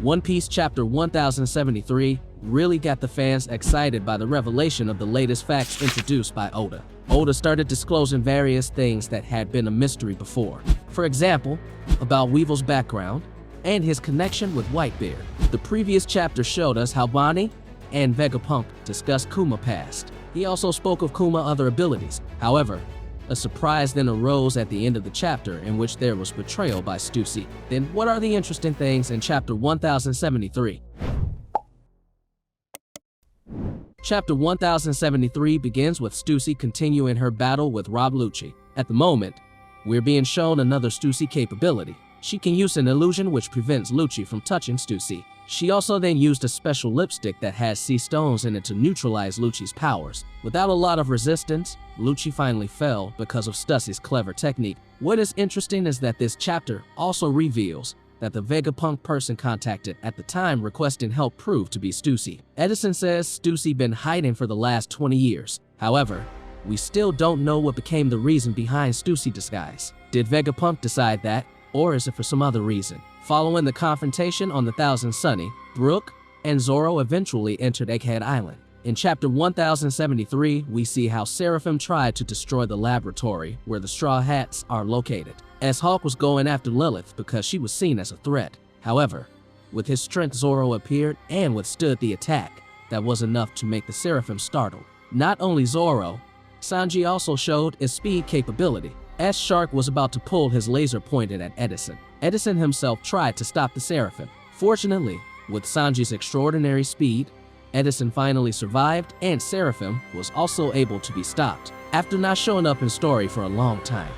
One Piece Chapter 1073 really got the fans excited by the revelation of the latest facts introduced by Oda. Oda started disclosing various things that had been a mystery before. For example, about Weevil's background and his connection with Whitebeard. The previous chapter showed us how Bonney and Vegapunk discussed Kuma past. He also spoke of Kuma other abilities. However, a surprise then arose at the end of the chapter in which there was betrayal by Stussy. Then what are the interesting things in Chapter 1073? Chapter 1073 begins with Stussy continuing her battle with Rob Lucci. At the moment, we're being shown another Stussy capability. She can use an illusion which prevents Lucci from touching Stussy. She also then used a special lipstick that has sea stones in it to neutralize Lucci's powers. Without a lot of resistance, Lucci finally fell because of Stussy's clever technique. What is interesting is that this chapter also reveals that the Vegapunk person contacted at the time requesting help proved to be Stussy. Edison says Stussy been hiding for the last 20 years. However, we still don't know what became the reason behind Stussy disguise. Did Vegapunk decide that, or is it for some other reason? Following the confrontation on the Thousand Sunny, Brook and Zoro eventually entered Egghead Island. In Chapter 1073, we see how Seraphim tried to destroy the laboratory where the Straw Hats are located, as Hawk was going after Lilith because she was seen as a threat. However, with his strength, Zoro appeared and withstood the attack. That was enough to make the Seraphim startled. Not only Zoro, Sanji also showed his speed capability, as Shark was about to pull his laser pointed at Edison. Edison himself tried to stop the Seraphim. Fortunately, with Sanji's extraordinary speed, Edison finally survived and Seraphim was also able to be stopped. After not showing up in story for a long time,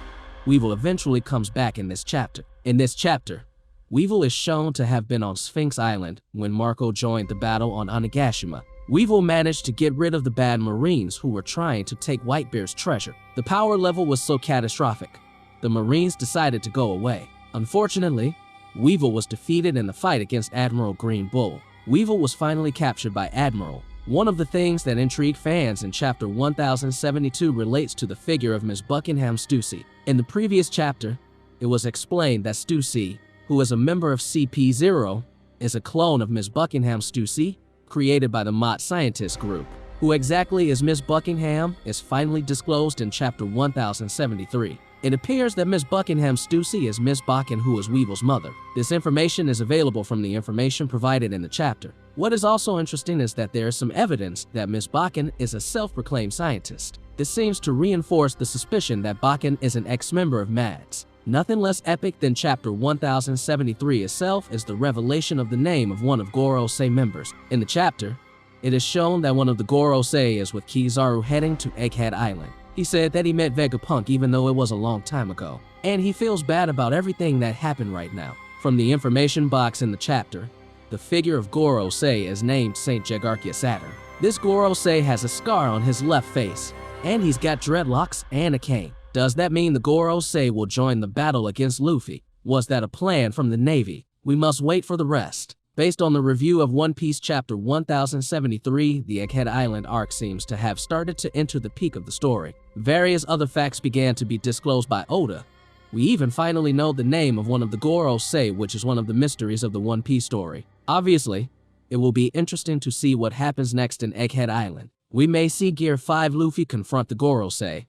Weevil eventually comes back in this chapter. In this chapter, Weevil is shown to have been on Sphinx Island when Marco joined the battle on Onigashima. Weevil managed to get rid of the bad Marines who were trying to take Whitebeard's treasure. The power level was so catastrophic, the Marines decided to go away. Unfortunately, Weevil was defeated in the fight against Admiral Green Bull. Weevil was finally captured by Admiral. One of the things that intrigued fans in Chapter 1072 relates to the figure of Ms. Buckingham Stussy. In the previous chapter, it was explained that Stussy, who is a member of CP0, is a clone of Ms. Buckingham Stussy, created by the Mott Scientist Group. Who exactly is Ms. Buckingham is finally disclosed in Chapter 1073. It appears that Ms. Buckingham Stussy is Ms. Bakken, who is Weevil's mother. This information is available from the information provided in the chapter. What is also interesting is that there is some evidence that Ms. Bakken is a self-proclaimed scientist. This seems to reinforce the suspicion that Bakken is an ex-member of MADS. Nothing less epic than Chapter 1073 itself is the revelation of the name of one of Gorosei members. In the chapter, it is shown that one of the Gorosei is with Kizaru heading to Egghead Island. He said that he met Vegapunk even though it was a long time ago, and he feels bad about everything that happened right now. From the information box in the chapter, the figure of Gorosei is named 𝐋𝐢𝐜𝐿. This Gorosei has a scar on his left face, and he's got dreadlocks and a cane. Does that mean the Gorosei will join the battle against Luffy? Was that a plan from the Navy? We must wait for the rest. Based on the review of One Piece Chapter 1073, the Egghead Island arc seems to have started to enter the peak of the story. Various other facts began to be disclosed by Oda. We even finally know the name of one of the Gorosei, which is one of the mysteries of the One Piece story. Obviously, it will be interesting to see what happens next in Egghead Island. We may see Gear 5 Luffy confront the Gorosei.